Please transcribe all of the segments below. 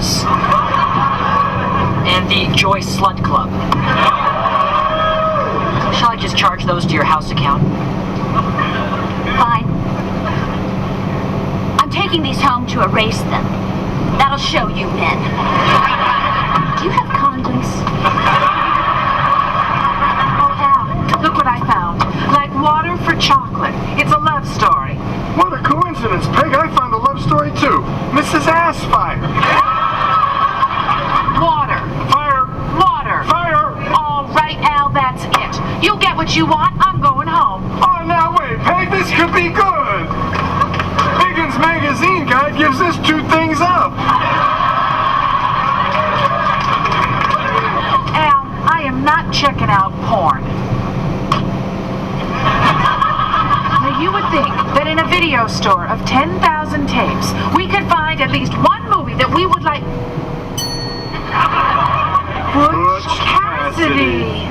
House. And the Joy Slut Club. Shall I just charge those to your house account? Fine. I'm taking these home to erase them. That'll show you men. Do you have condoms? Oh, Al, look what I found. Like water for chocolate. It's a love story. What a coincidence, Peg. I found a love story too. Mrs. Assfire. Water. Fire. Water. Fire. All right, Al, that's it. You get what you want. I'm going home. Oh, now wait, Peg. This could be good. Higgins Magazine Guide gives us 2 things up. Al, I am not checking out porn. Now, you would think that in a video store of 10,000 tapes, we could find at least one movie that we would like. Butch Cassidy.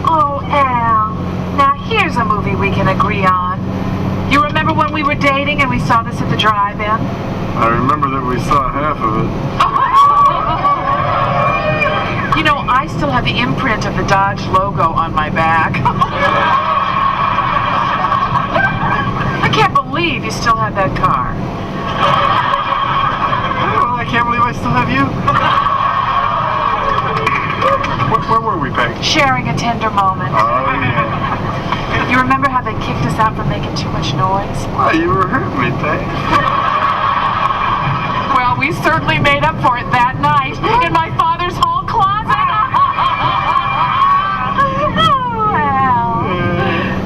Oh, Al. Now, here's a movie we can agree on. You remember when we were dating and we saw this at the drive-in? I remember that we saw half of it. You know, I still have the imprint of the Dodge logo on my back. I can't believe you still have that car. Well, I can't believe I still have you. Where were we, Peg? Sharing a tender moment. Oh, yeah. You remember how they kicked us out for making too much noise? Well, you were hurting me, Peg. Well, we certainly made up for it that night in my father's hall closet. Oh, Al.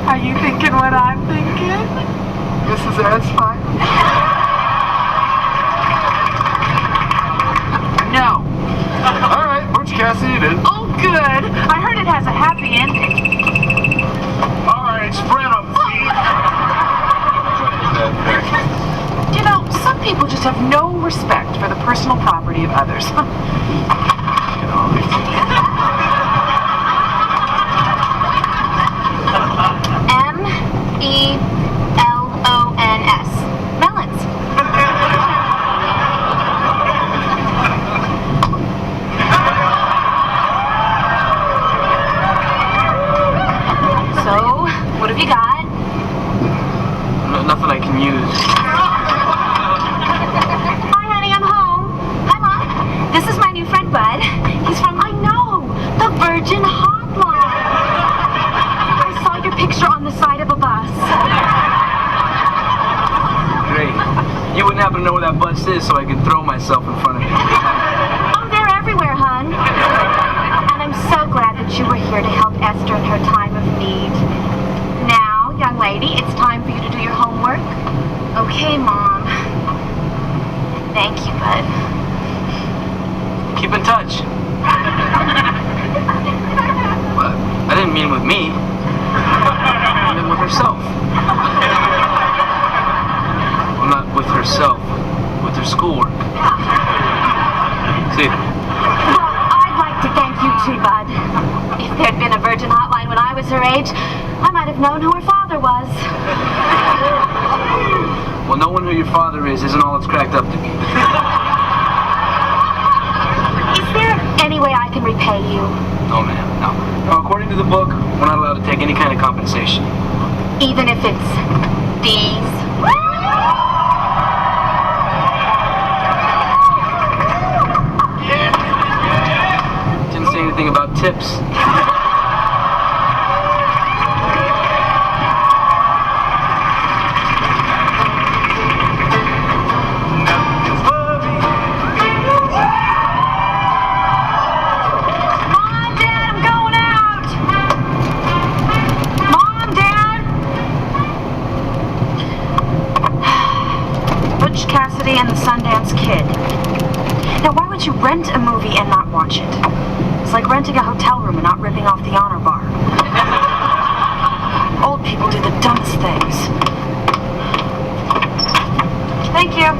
Are you thinking what I'm thinking? Mrs. Assfire? No. All right, Butch Cassidy it is. Oh, good. I heard it has a happy ending. All right, spread them, You know, some people just have no respect for the personal property of others. M-E-L-O-N-S. Melons. So, what have you got? Nothing I can use. Hi, honey, I'm home. Hi, Mom. This is my new friend, Bud. He's from, I know, the Virgin Hotline. I saw your picture on the side of a bus. Great. You wouldn't happen to know where that bus is so I can throw myself in front of it. Oh, they're everywhere, hon. And I'm so glad that you were here to help Esther in her time of need. Now, young lady, it's time for you to do your homework. Okay, Mom. Thank you, Bud. Keep in touch. But I didn't mean with me. I meant with herself. Well, not with herself, with her schoolwork. See? Well, I'd like to thank you too, Bud. If there'd been a Virgin Hotline when I was her age, I might have known who her father was. Well, knowing who your father is isn't all it's cracked up to be. Is there any way I can repay you? No, ma'am, no. No, according to the book, we're not allowed to take any kind of compensation. Even if it's these? Didn't say anything about tips. Cassidy and the Sundance Kid. Now, why would you rent a movie and not watch it? It's like renting a hotel room and not ripping off the honor bar. Old people do the dumbest things. Thank you.